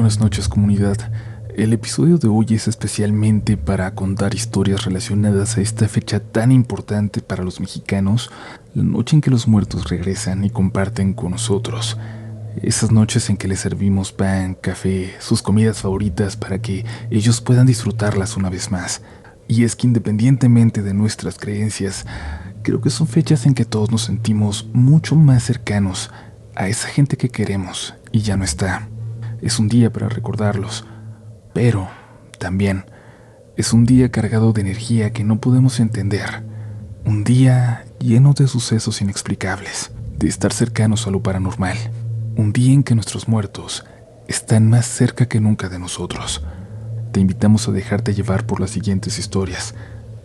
buenas noches, comunidad. El episodio de hoy es especialmente para contar historias relacionadas a esta fecha tan importante para los mexicanos, la noche en que los muertos regresan y comparten con nosotros. Esas noches en que les servimos pan, café, sus comidas favoritas para que ellos puedan disfrutarlas una vez más. Y es que independientemente de nuestras creencias, creo que son fechas en que todos nos sentimos mucho más cercanos a esa gente que queremos y ya no está. Es un día para recordarlos, pero también es un día cargado de energía que no podemos entender. Un día lleno de sucesos inexplicables, de estar cercanos a lo paranormal. Un día en que nuestros muertos están más cerca que nunca de nosotros. Te invitamos a dejarte llevar por las siguientes historias,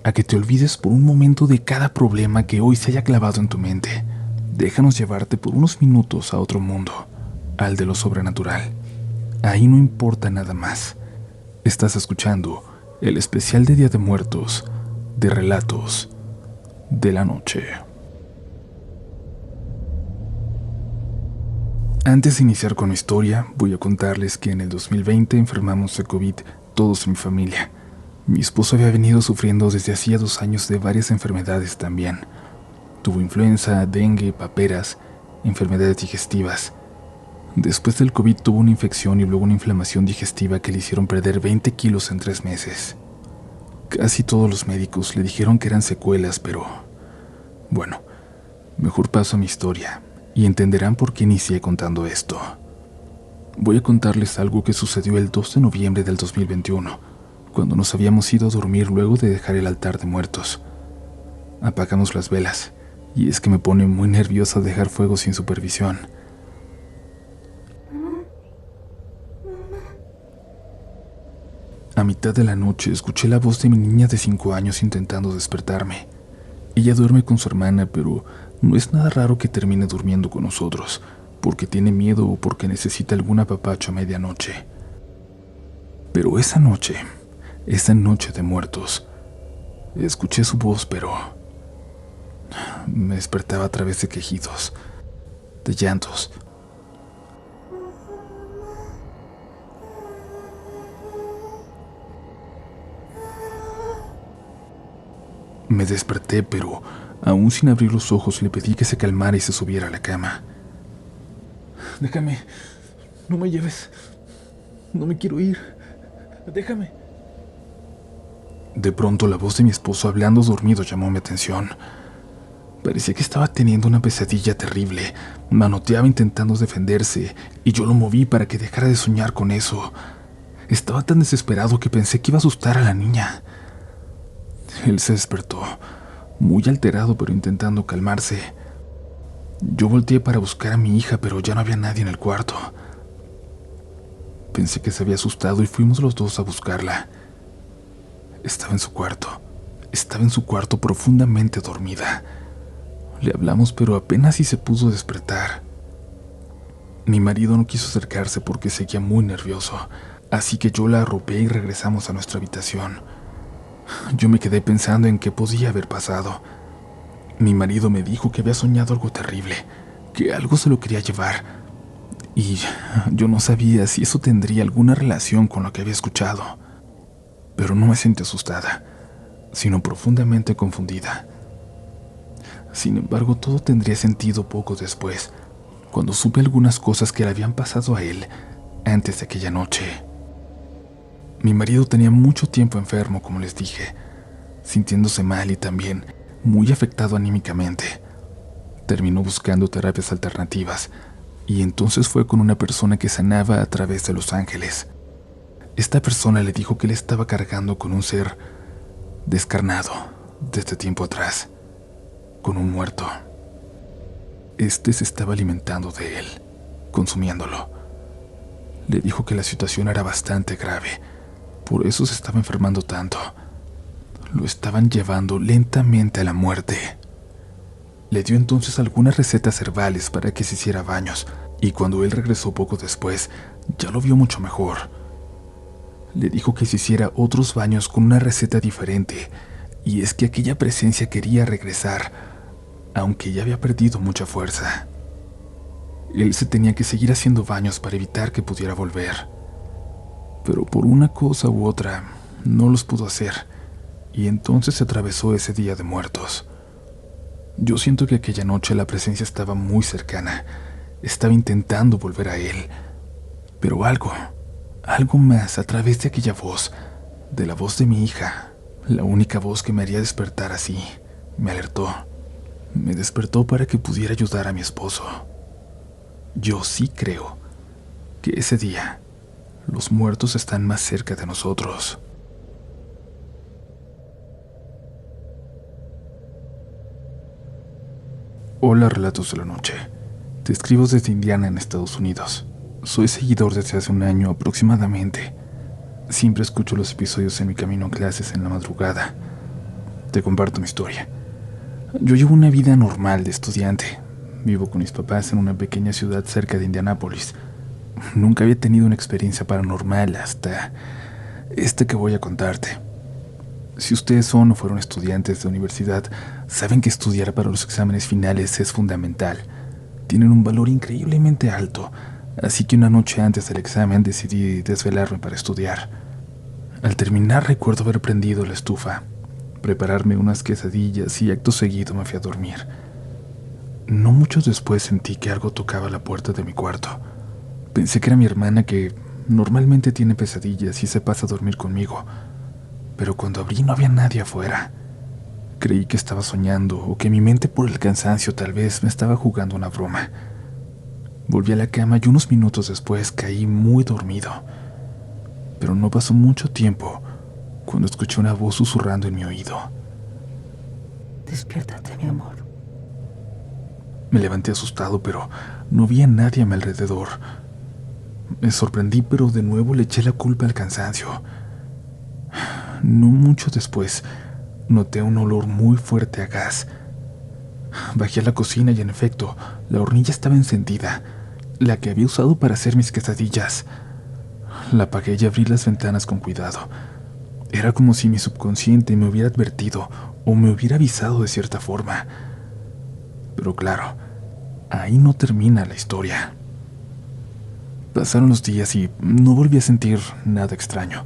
a que te olvides por un momento de cada problema que hoy se haya clavado en tu mente. Déjanos llevarte por unos minutos a otro mundo, al de lo sobrenatural. Ahí no importa nada más. Estás escuchando el especial de Día de Muertos de Relatos de la Noche. Antes de iniciar con mi historia, voy a contarles que en el 2020 enfermamos de COVID todos en mi familia. Mi esposo había venido sufriendo desde hacía 2 años de varias enfermedades también. Tuvo influenza, dengue, paperas, enfermedades digestivas. Después del COVID tuvo una infección y luego una inflamación digestiva que le hicieron perder 20 kilos en 3 meses. Casi todos los médicos le dijeron que eran secuelas, pero... bueno, mejor paso a mi historia y entenderán por qué inicié contando esto. Voy a contarles algo que sucedió el 2 de noviembre del 2021, cuando nos habíamos ido a dormir luego de dejar el altar de muertos. Apagamos las velas, y es que me pone muy nerviosa dejar fuego sin supervisión. A mitad de la noche escuché la voz de mi niña de 5 años intentando despertarme. Ella duerme con su hermana, pero no es nada raro que termine durmiendo con nosotros, porque tiene miedo o porque necesita algún apapacho a medianoche. Pero esa noche de muertos, escuché su voz, pero me despertaba a través de quejidos, de llantos. Me desperté, pero aún sin abrir los ojos le pedí que se calmara y se subiera a la cama. Déjame, no me lleves, no me quiero ir, déjame. De pronto la voz de mi esposo hablando dormido llamó mi atención. Parecía que estaba teniendo una pesadilla terrible, manoteaba intentando defenderse y yo lo moví para que dejara de soñar con eso. Estaba tan desesperado que pensé que iba a asustar a la niña. Él se despertó, muy alterado pero intentando calmarse. Yo volteé para buscar a mi hija, pero ya no había nadie en el cuarto. Pensé que se había asustado y fuimos los dos a buscarla. Estaba en su cuarto profundamente dormida. Le hablamos, pero apenas si se pudo despertar. Mi marido no quiso acercarse porque seguía muy nervioso, así que yo la arropé y regresamos a nuestra habitación. Yo me quedé pensando en qué podía haber pasado. Mi marido me dijo que había soñado algo terrible, que algo se lo quería llevar, y yo no sabía si eso tendría alguna relación con lo que había escuchado. Pero no me sentí asustada, sino profundamente confundida. Sin embargo, todo tendría sentido poco después, cuando supe algunas cosas que le habían pasado a él antes de aquella noche. Mi marido tenía mucho tiempo enfermo, como les dije, sintiéndose mal y también muy afectado anímicamente. Terminó buscando terapias alternativas y entonces fue con una persona que sanaba a través de los ángeles. Esta persona le dijo que él estaba cargando con un ser descarnado desde tiempo atrás, con un muerto. Este se estaba alimentando de él, consumiéndolo. Le dijo que la situación era bastante grave, por eso se estaba enfermando tanto. Lo estaban llevando lentamente a la muerte. Le dio entonces algunas recetas herbales para que se hiciera baños, y cuando él regresó poco después, ya lo vio mucho mejor. Le dijo que se hiciera otros baños con una receta diferente, y es que aquella presencia quería regresar, aunque ya había perdido mucha fuerza. Él se tenía que seguir haciendo baños para evitar que pudiera volver. pero por una cosa u otra no los pudo hacer, y entonces se atravesó ese Día de Muertos. Yo siento que aquella noche la presencia estaba muy cercana, estaba intentando volver a él, pero algo más a través de aquella voz, de la voz de mi hija, la única voz que me haría despertar así, me alertó. Me despertó para que pudiera ayudar a mi esposo. Yo sí creo que ese día los muertos están más cerca de nosotros. Hola, Relatos de la Noche. Te escribo desde Indiana, en Estados Unidos. Soy seguidor desde hace un año aproximadamente. Siempre escucho los episodios en mi camino a clases en la madrugada. Te comparto mi historia. Yo llevo una vida normal de estudiante. Vivo con mis papás en una pequeña ciudad cerca de Indianápolis. Nunca había tenido una experiencia paranormal hasta esta que voy a contarte. Si ustedes son o fueron estudiantes de universidad, saben que estudiar para los exámenes finales es fundamental. Tienen un valor increíblemente alto, así que una noche antes del examen decidí desvelarme para estudiar. Al terminar recuerdo haber prendido la estufa, prepararme unas quesadillas y acto seguido me fui a dormir. No mucho después sentí que algo tocaba la puerta de mi cuarto. Pensé que era mi hermana, que normalmente tiene pesadillas y se pasa a dormir conmigo, pero cuando abrí no había nadie afuera. Creí que estaba soñando o que mi mente por el cansancio tal vez me estaba jugando una broma. Volví a la cama y unos minutos después caí muy dormido. Pero no pasó mucho tiempo cuando escuché una voz susurrando en mi oído. Despiértate, mi amor. Me levanté asustado, pero no vi a nadie a mi alrededor. Me sorprendí, pero de nuevo le eché la culpa al cansancio. No mucho después, noté un olor muy fuerte a gas. Bajé a la cocina y, en efecto, la hornilla estaba encendida, la que había usado para hacer mis quesadillas. La apagué y abrí las ventanas con cuidado. Era como si mi subconsciente me hubiera advertido o me hubiera avisado de cierta forma. Pero claro, ahí no termina la historia. Pasaron los días y no volví a sentir nada extraño.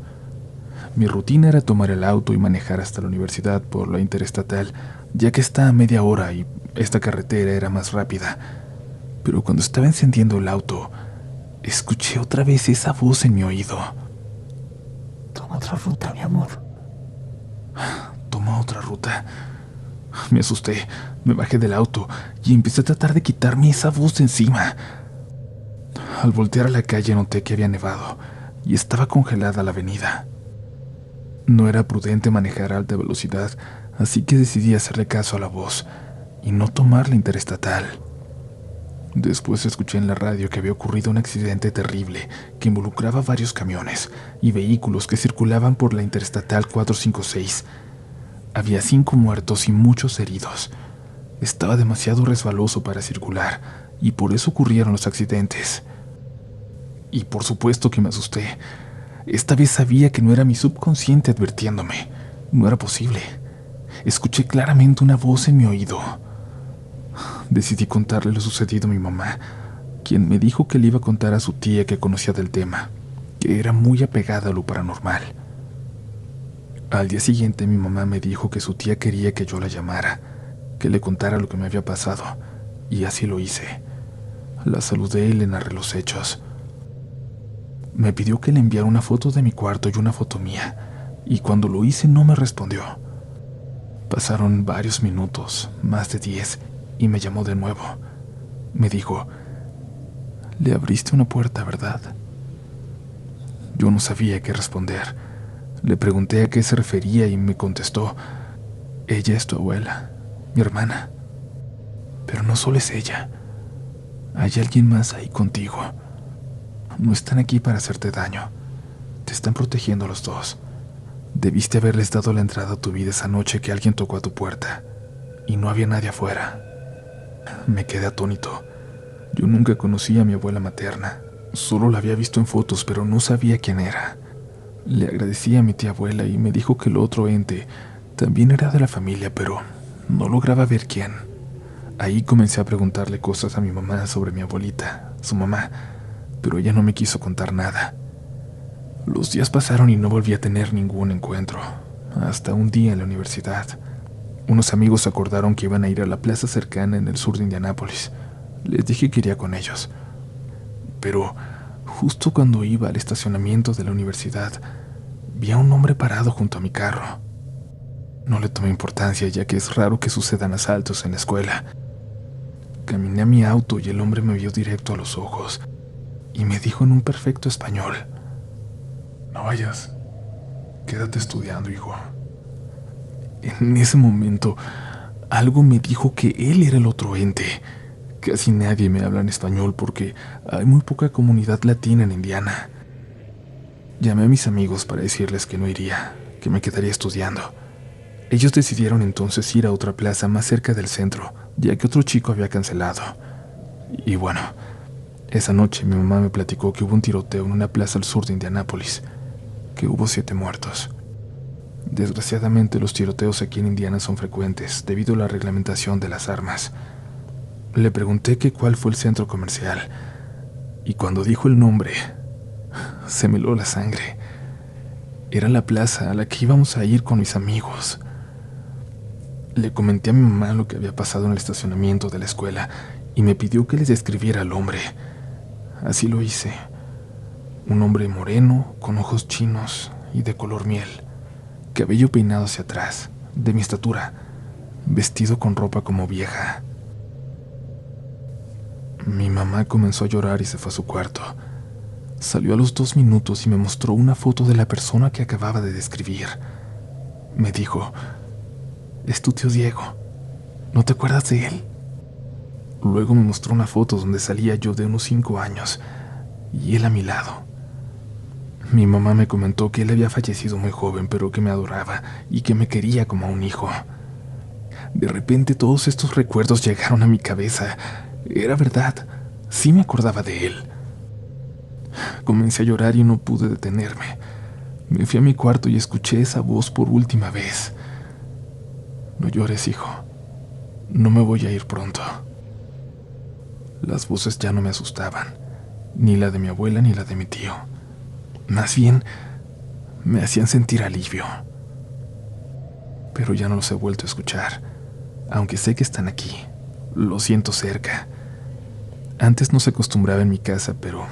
Mi rutina era tomar el auto y manejar hasta la universidad por la interestatal, ya que está a media hora y esta carretera era más rápida. Pero cuando estaba encendiendo el auto, escuché otra vez esa voz en mi oído. Toma otra ruta, mi amor. Toma otra ruta. Me asusté, me bajé del auto y empecé a tratar de quitarme esa voz de encima. Al voltear a la calle noté que había nevado y estaba congelada la avenida. No era prudente manejar a alta velocidad, así que decidí hacerle caso a la voz y no tomar la interestatal. Después escuché en la radio que había ocurrido un accidente terrible que involucraba varios camiones y vehículos que circulaban por la interestatal 456. Había 5 muertos y muchos heridos. Estaba demasiado resbaloso para circular y por eso ocurrieron los accidentes. Y por supuesto que me asusté. Esta vez sabía que no era mi subconsciente advirtiéndome. No era posible. Escuché claramente una voz en mi oído. Decidí contarle lo sucedido a mi mamá, quien me dijo que le iba a contar a su tía, que conocía del tema, que era muy apegada a lo paranormal. Al día siguiente mi mamá me dijo que su tía quería que yo la llamara, que le contara lo que me había pasado, y así lo hice. La saludé y le narré los hechos. Me pidió que le enviara una foto de mi cuarto y una foto mía, y cuando lo hice no me respondió. Pasaron varios minutos, más de 10, y me llamó de nuevo. Me dijo: «Le abriste una puerta, ¿verdad?». Yo no sabía qué responder. Le pregunté a qué se refería y me contestó: «Ella es tu abuela, mi hermana. Pero no solo es ella. Hay alguien más ahí contigo. No están aquí para hacerte daño. Te están protegiendo a los dos. Debiste haberles dado la entrada a tu vida esa noche que alguien tocó a tu puerta y no había nadie afuera». Me quedé atónito. Yo nunca conocí a mi abuela materna. Solo la había visto en fotos, pero no sabía quién era. Le agradecí a mi tía abuela y me dijo que el otro ente también era de la familia, pero no lograba ver quién. Ahí comencé a preguntarle cosas a mi mamá sobre mi abuelita, su mamá, pero ella no me quiso contar nada. Los días pasaron y no volví a tener ningún encuentro, hasta un día en la universidad. Unos amigos acordaron que iban a ir a la plaza cercana en el sur de Indianápolis. Les dije que iría con ellos. Pero justo cuando iba al estacionamiento de la universidad, vi a un hombre parado junto a mi carro. No le tomé importancia, ya que es raro que sucedan asaltos en la escuela. Caminé a mi auto y el hombre me vio directo a los ojos y me dijo en un perfecto español: "No vayas, quédate estudiando, hijo". En ese momento, algo me dijo que él era el otro ente. Casi nadie me habla en español porque hay muy poca comunidad latina en Indiana. Llamé a mis amigos para decirles que no iría, que me quedaría estudiando. Ellos decidieron entonces ir a otra plaza más cerca del centro, ya que otro chico había cancelado. Y bueno, esa noche mi mamá me platicó que hubo un tiroteo en una plaza al sur de Indianápolis, que hubo 7 muertos. Desgraciadamente los tiroteos aquí en Indiana son frecuentes debido a la reglamentación de las armas. Le pregunté que cuál fue el centro comercial, y cuando dijo el nombre, se me heló la sangre. Era la plaza a la que íbamos a ir con mis amigos. Le comenté a mi mamá lo que había pasado en el estacionamiento de la escuela y me pidió que les describiera al hombre. Así lo hice. Un hombre moreno, con ojos chinos y de color miel, cabello peinado hacia atrás, de mi estatura, vestido con ropa como vieja. Mi mamá comenzó a llorar y se fue a su cuarto. Salió a los 2 minutos y me mostró una foto de la persona que acababa de describir. Me dijo: "Es tu tío Diego, ¿no te acuerdas de él?". Luego me mostró una foto donde salía yo de unos 5 años y él a mi lado. Mi mamá me comentó que él había fallecido muy joven, pero que me adoraba y que me quería como a un hijo. De repente todos estos recuerdos llegaron a mi cabeza. Era verdad, sí me acordaba de él. Comencé a llorar y no pude detenerme. Me fui a mi cuarto y escuché esa voz por última vez: "No llores, hijo. No me voy a ir pronto". Las voces ya no me asustaban, ni la de mi abuela ni la de mi tío. Más bien, me hacían sentir alivio. Pero ya no los he vuelto a escuchar, aunque sé que están aquí. Lo siento cerca. Antes no se acostumbraba en mi casa, pero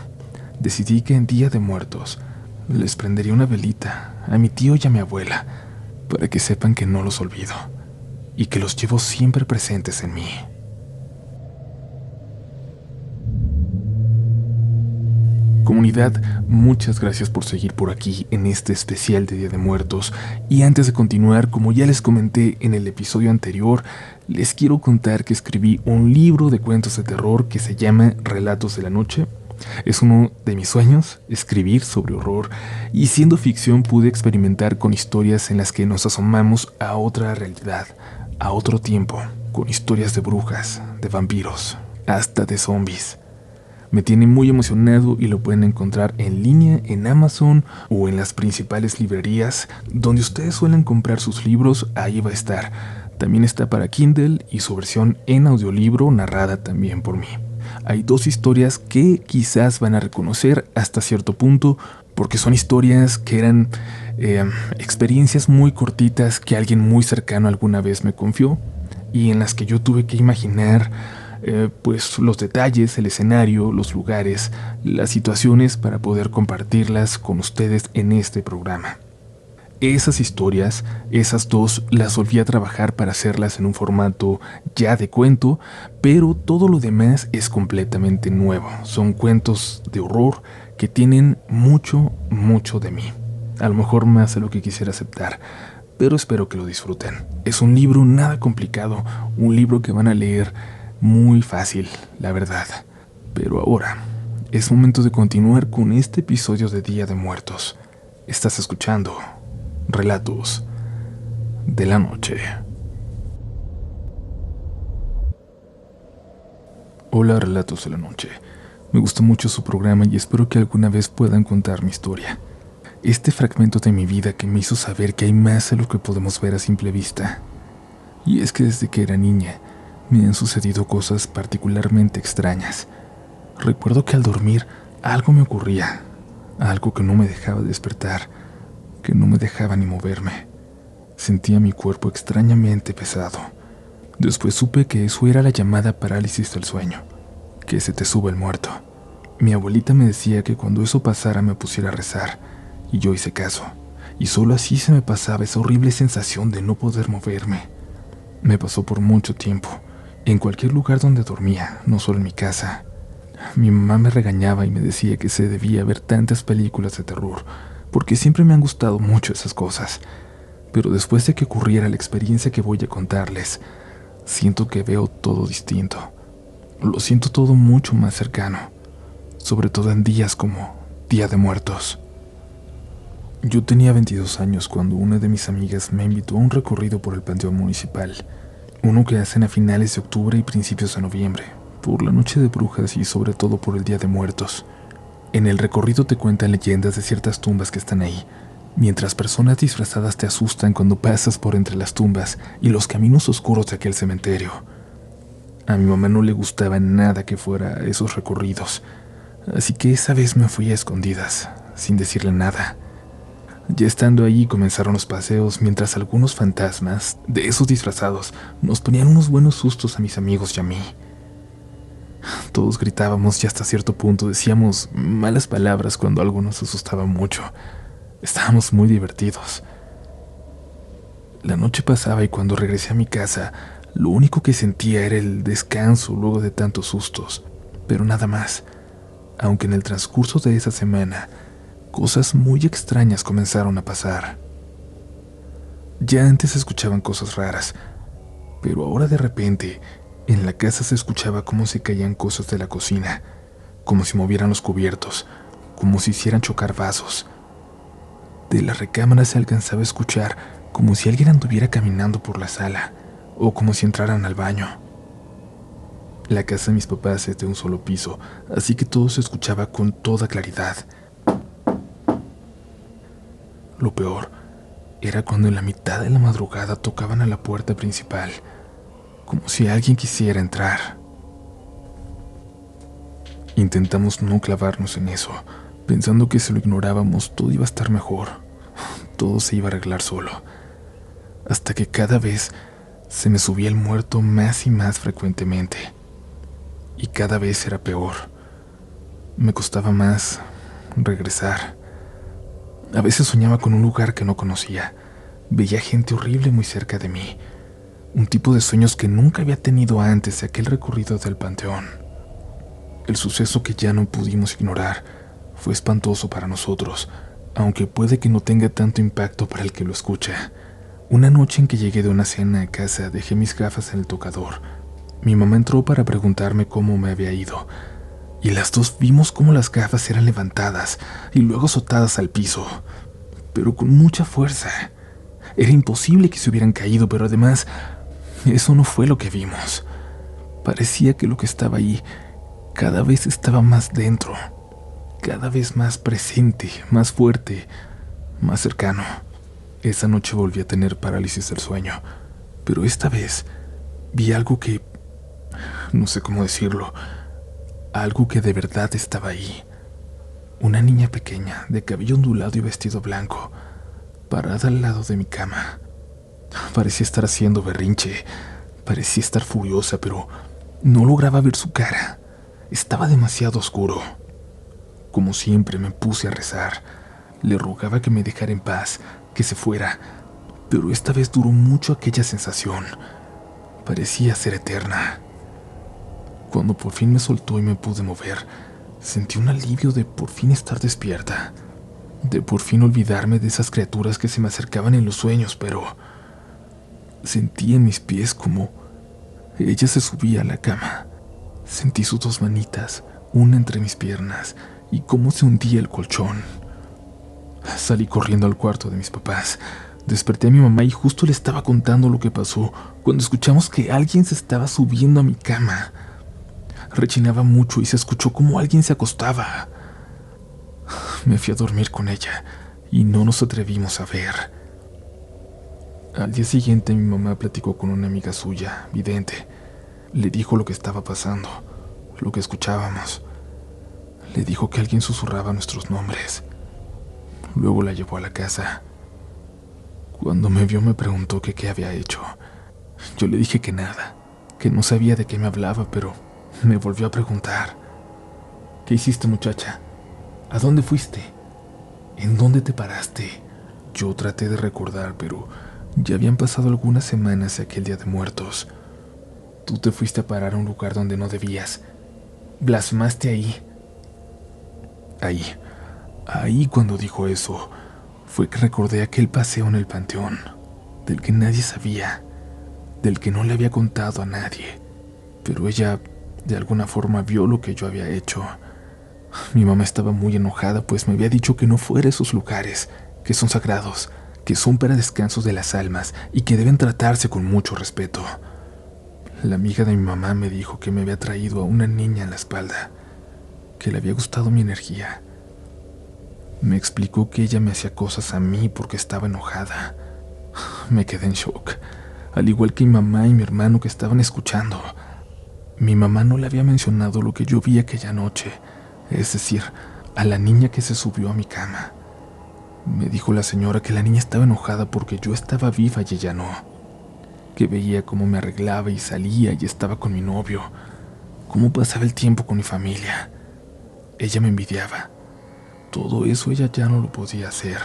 decidí que en Día de Muertos les prendería una velita a mi tío y a mi abuela para que sepan que no los olvido y que los llevo siempre presentes en mí. Comunidad, muchas gracias por seguir por aquí en este especial de Día de Muertos. Y antes de continuar, como ya les comenté en el episodio anterior, les quiero contar que escribí un libro de cuentos de terror que se llama Relatos de la Noche. Es uno de mis sueños, escribir sobre horror, y siendo ficción pude experimentar con historias en las que nos asomamos a otra realidad, a otro tiempo, con historias de brujas, de vampiros, hasta de zombies. Me tiene muy emocionado y lo pueden encontrar en línea en Amazon o en las principales librerías donde ustedes suelen comprar sus libros. Ahí va a estar. También está para Kindle y su versión en audiolibro narrada también por mí. Hay 2 historias que quizás van a reconocer hasta cierto punto porque son historias que eran experiencias muy cortitas que alguien muy cercano alguna vez me confió y en las que yo tuve que imaginar pues los detalles, el escenario, los lugares, las situaciones para poder compartirlas con ustedes en este programa. Esas historias, esas 2, las volví a trabajar para hacerlas en un formato ya de cuento, pero todo lo demás es completamente nuevo. Son cuentos de horror que tienen mucho, mucho de mí. A lo mejor más de lo que quisiera aceptar, pero espero que lo disfruten. Es un libro nada complicado, un libro que van a leer muy fácil, la verdad. Pero ahora es momento de continuar con este episodio de Día de Muertos. Estás escuchando Relatos de la Noche. Hola, Relatos de la Noche. Me gustó mucho su programa y espero que alguna vez puedan contar mi historia. Este fragmento de mi vida que me hizo saber que hay más de lo que podemos ver a simple vista. Y es que desde que era niña me han sucedido cosas particularmente extrañas. Recuerdo que al dormir algo me ocurría. algo que no me dejaba despertar, que no me dejaba ni moverme. Sentía mi cuerpo extrañamente pesado. Después supe que eso era la llamada parálisis del sueño, que se te sube el muerto. Mi abuelita me decía que cuando eso pasara me pusiera a rezar, y yo hice caso, y solo así se me pasaba esa horrible sensación de no poder moverme. Me pasó por mucho tiempo, en cualquier lugar donde dormía, no solo en mi casa. Mi mamá me regañaba y me decía que se debía ver tantas películas de terror, porque siempre me han gustado mucho esas cosas. Pero después de que ocurriera la experiencia que voy a contarles, siento que veo todo distinto. Lo siento todo mucho más cercano, sobre todo en días como Día de Muertos. Yo tenía 22 años cuando una de mis amigas me invitó a un recorrido por el Panteón Municipal, uno que hacen a finales de octubre y principios de noviembre, por la Noche de Brujas y sobre todo por el Día de Muertos. En el recorrido te cuentan leyendas de ciertas tumbas que están ahí, mientras personas disfrazadas te asustan cuando pasas por entre las tumbas y los caminos oscuros de aquel cementerio. A mi mamá no le gustaba nada que fuera a esos recorridos, así que esa vez me fui a escondidas, sin decirle nada. Ya estando allí comenzaron los paseos mientras algunos fantasmas, de esos disfrazados, nos ponían unos buenos sustos a mis amigos y a mí. Todos gritábamos y hasta cierto punto decíamos malas palabras cuando algo nos asustaba mucho. Estábamos muy divertidos. La noche pasaba y cuando regresé a mi casa, lo único que sentía era el descanso luego de tantos sustos, pero nada más. Aunque en el transcurso de esa semana, cosas muy extrañas comenzaron a pasar. Ya antes se escuchaban cosas raras, pero ahora de repente, en la casa se escuchaba cómo se caían cosas de la cocina, como si movieran los cubiertos, como si hicieran chocar vasos. De la recámara se alcanzaba a escuchar como si alguien anduviera caminando por la sala, o como si entraran al baño. La casa de mis papás es de un solo piso, así que todo se escuchaba con toda claridad. Lo peor era cuando en la mitad de la madrugada tocaban a la puerta principal, como si alguien quisiera entrar. Intentamos no clavarnos en eso, pensando que si lo ignorábamos todo iba a estar mejor, todo se iba a arreglar solo, hasta que cada vez se me subía el muerto más y más frecuentemente, y cada vez era peor. Me costaba más regresar. A veces soñaba con un lugar que no conocía, veía gente horrible muy cerca de mí, un tipo de sueños que nunca había tenido antes de aquel recorrido del panteón. El suceso que ya no pudimos ignorar fue espantoso para nosotros, aunque puede que no tenga tanto impacto para el que lo escucha. Una noche en que llegué de una cena a casa, dejé mis gafas en el tocador. Mi mamá entró para preguntarme cómo me había ido, y las dos vimos cómo las gafas eran levantadas y luego azotadas al piso, pero con mucha fuerza. Era imposible que se hubieran caído, pero además, eso no fue lo que vimos. Parecía que lo que estaba ahí cada vez estaba más dentro, cada vez más presente, más fuerte, más cercano. Esa noche volví a tener parálisis del sueño, pero esta vez vi algo que, no sé cómo decirlo, algo que de verdad estaba ahí. Una niña pequeña, de cabello ondulado y vestido blanco, parada al lado de mi cama. Parecía estar haciendo berrinche, parecía estar furiosa, pero no lograba ver su cara. Estaba demasiado oscuro. Como siempre, me puse a rezar. Le rogaba que me dejara en paz, que se fuera, pero esta vez duró mucho aquella sensación. Parecía ser eterna. Cuando por fin me soltó y me pude mover, sentí un alivio de por fin estar despierta, de por fin olvidarme de esas criaturas que se me acercaban en los sueños, pero sentí en mis pies como ella se subía a la cama. Sentí sus dos manitas, una entre mis piernas, y cómo se hundía el colchón. Salí corriendo al cuarto de mis papás. Desperté a mi mamá y justo le estaba contando lo que pasó cuando escuchamos que alguien se estaba subiendo a mi cama. Rechinaba mucho y se escuchó como alguien se acostaba. Me fui a dormir con ella y no nos atrevimos a ver. Al día siguiente mi mamá platicó con una amiga suya, vidente. Le dijo lo que estaba pasando, lo que escuchábamos. Le dijo que alguien susurraba nuestros nombres, Luego la llevó a la casa. Cuando me vio me preguntó que qué había hecho. Yo le dije que nada, que no sabía de qué me hablaba, pero me volvió a preguntar. ¿Qué hiciste, muchacha? ¿A dónde fuiste? ¿En dónde te paraste? Yo traté de recordar, pero ya habían pasado algunas semanas de aquel Día de Muertos. Tú te fuiste a parar a un lugar donde no debías. Blasmaste ahí. Ahí cuando dijo eso, fue que recordé aquel paseo en el panteón, del que nadie sabía, del que no le había contado a nadie, pero ella de alguna forma vio lo que yo había hecho. Mi mamá estaba muy enojada, pues me había dicho que no fuera a esos lugares, que son sagrados, que son para descansos de las almas y que deben tratarse con mucho respeto. La amiga de mi mamá me dijo que me había traído a una niña en la espalda, que le había gustado mi energía. Me explicó que ella me hacía cosas a mí porque estaba enojada. Me quedé en shock, al igual que mi mamá y mi hermano que estaban escuchando. Mi mamá no le había mencionado lo que yo vi aquella noche, es decir, a la niña que se subió a mi cama. Me dijo la señora que la niña estaba enojada porque yo estaba viva y ella no, que veía cómo me arreglaba y salía y estaba con mi novio, cómo pasaba el tiempo con mi familia. Ella me envidiaba. Todo eso ella ya no lo podía hacer,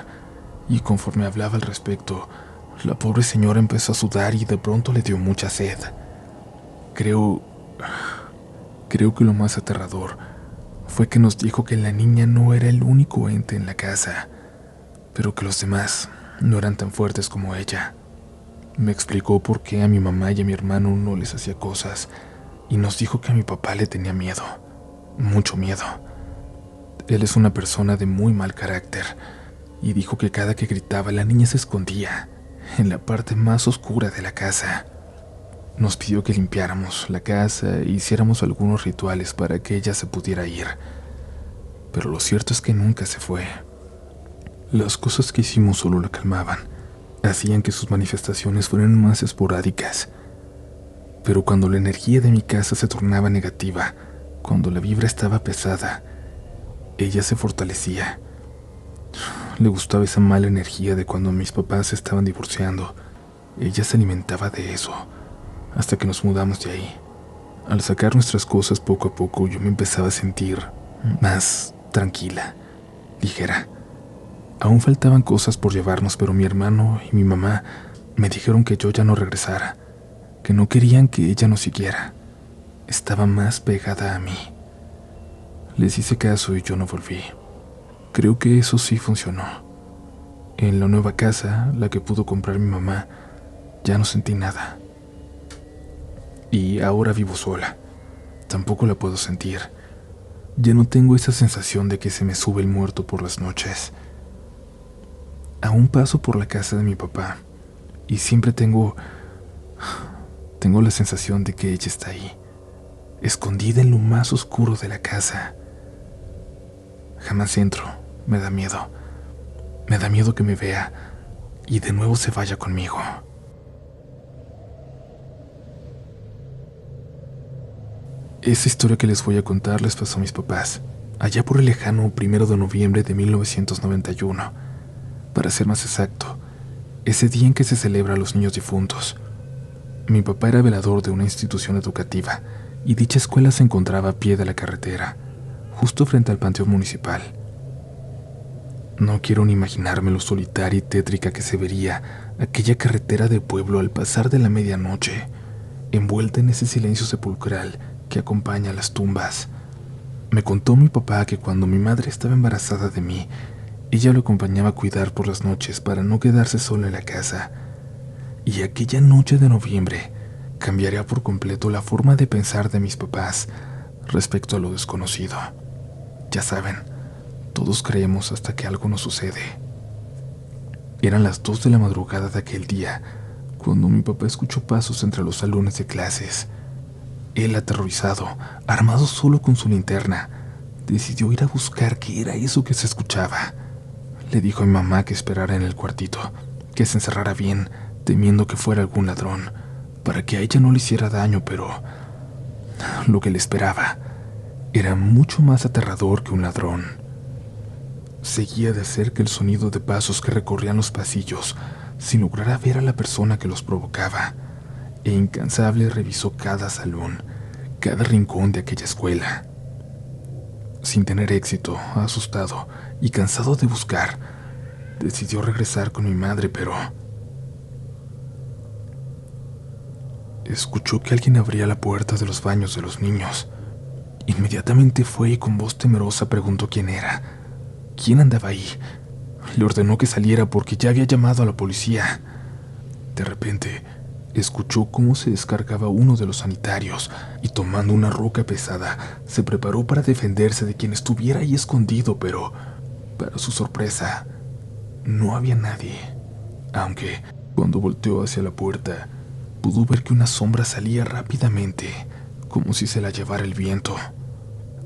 y conforme hablaba al respecto, la pobre señora empezó a sudar y de pronto le dio mucha sed. Creo que lo más aterrador fue que nos dijo que la niña no era el único ente en la casa, pero que los demás no eran tan fuertes como ella. Me explicó por qué a mi mamá y a mi hermano no les hacía cosas, y nos dijo que a mi papá le tenía miedo, mucho miedo. Él es una persona de muy mal carácter, y dijo que cada que gritaba la niña se escondía en la parte más oscura de la casa. Nos pidió que limpiáramos la casa e hiciéramos algunos rituales para que ella se pudiera ir, pero lo cierto es que nunca se fue. Las cosas que hicimos solo la calmaban, hacían que sus manifestaciones fueran más esporádicas, pero cuando la energía de mi casa se tornaba negativa, cuando la vibra estaba pesada, ella se fortalecía. Le gustaba esa mala energía de cuando mis papás se estaban divorciando. Ella se alimentaba de eso, hasta que nos mudamos de ahí. Al sacar nuestras cosas poco a poco, yo me empezaba a sentir más tranquila, ligera. Aún faltaban cosas por llevarnos, pero mi hermano y mi mamá me dijeron que yo ya no regresara, que no querían que ella nos siguiera. Estaba más pegada a mí. Les hice caso y yo no volví. Creo que eso sí funcionó. En la nueva casa, la que pudo comprar mi mamá, ya no sentí nada. Y ahora vivo sola. Tampoco la puedo sentir. Ya no tengo esa sensación de que se me sube el muerto por las noches. Aún paso por la casa de mi papá y siempre tengo la sensación de que ella está ahí, escondida en lo más oscuro de la casa. Jamás entro, me da miedo. Me da miedo que me vea y de nuevo se vaya conmigo. Esa historia que les voy a contar les pasó a mis papás, allá por el lejano 1 de noviembre de 1991. Para ser más exacto, ese día en que se celebra a los niños difuntos. Mi papá era velador de una institución educativa y dicha escuela se encontraba a pie de la carretera, justo frente al panteón municipal. No quiero ni imaginarme lo solitaria y tétrica que se vería aquella carretera de pueblo al pasar de la medianoche, envuelta en ese silencio sepulcral que acompaña a las tumbas. Me contó mi papá que cuando mi madre estaba embarazada de mí, ella lo acompañaba a cuidar por las noches para no quedarse sola en la casa. Y aquella noche de noviembre cambiaría por completo la forma de pensar de mis papás respecto a lo desconocido. Ya saben, todos creemos hasta que algo nos sucede. Eran las 2 de la madrugada de aquel día, cuando mi papá escuchó pasos entre los salones de clases. Él, aterrorizado, armado solo con su linterna, decidió ir a buscar qué era eso que se escuchaba. Le dijo a mi mamá que esperara en el cuartito, que se encerrara bien, temiendo que fuera algún ladrón, para que a ella no le hiciera daño, pero lo que le esperaba era mucho más aterrador que un ladrón. Seguía de cerca el sonido de pasos que recorrían los pasillos, sin lograr ver a la persona que los provocaba, e incansable revisó cada salón, cada rincón de aquella escuela. Sin tener éxito, asustado y cansado de buscar, decidió regresar con mi madre, pero escuchó que alguien abría la puerta de los baños de los niños. Inmediatamente fue y con voz temerosa preguntó quién era, quién andaba ahí. Le ordenó que saliera porque ya había llamado a la policía. De repente, escuchó cómo se descargaba uno de los sanitarios y tomando una roca pesada, se preparó para defenderse de quien estuviera ahí escondido, pero, para su sorpresa, no había nadie. Aunque, cuando volteó hacia la puerta, pudo ver que una sombra salía rápidamente, como si se la llevara el viento.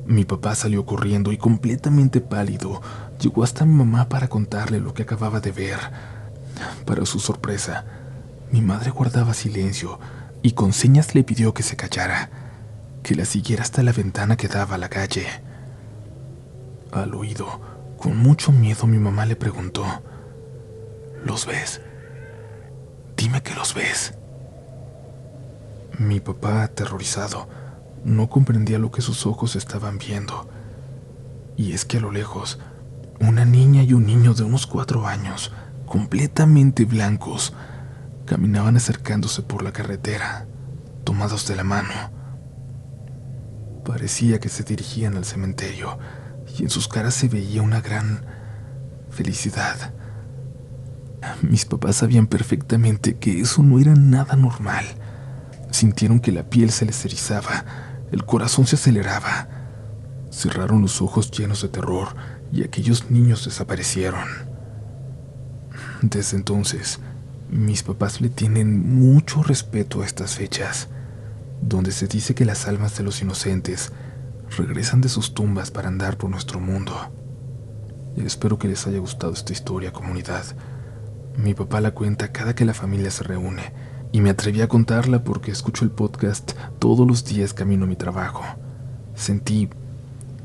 Mi papá salió corriendo y completamente pálido, llegó hasta mi mamá para contarle lo que acababa de ver. Para su sorpresa, mi madre guardaba silencio y con señas le pidió que se callara, que la siguiera hasta la ventana que daba a la calle. Al oído, con mucho miedo, mi mamá le preguntó: ¿Los ves? Dime que los ves. Mi papá, aterrorizado, no comprendía lo que sus ojos estaban viendo. Y es que a lo lejos, una niña y un niño de unos 4 años, completamente blancos, caminaban acercándose por la carretera, tomados de la mano. Parecía que se dirigían al cementerio, y en sus caras se veía una gran felicidad. Mis papás sabían perfectamente que eso no era nada normal. Sintieron que la piel se les erizaba, el corazón se aceleraba. Cerraron los ojos llenos de terror y aquellos niños desaparecieron. Desde entonces, mis papás le tienen mucho respeto a estas fechas, donde se dice que las almas de los inocentes regresan de sus tumbas para andar por nuestro mundo. Espero que les haya gustado esta historia, comunidad. Mi papá la cuenta cada que la familia se reúne, y me atreví a contarla porque escucho el podcast todos los días camino a mi trabajo. Sentí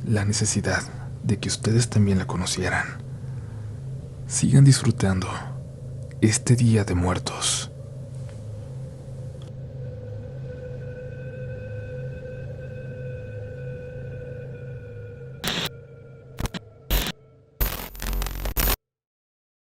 la necesidad de que ustedes también la conocieran. Sigan disfrutando este Día de Muertos.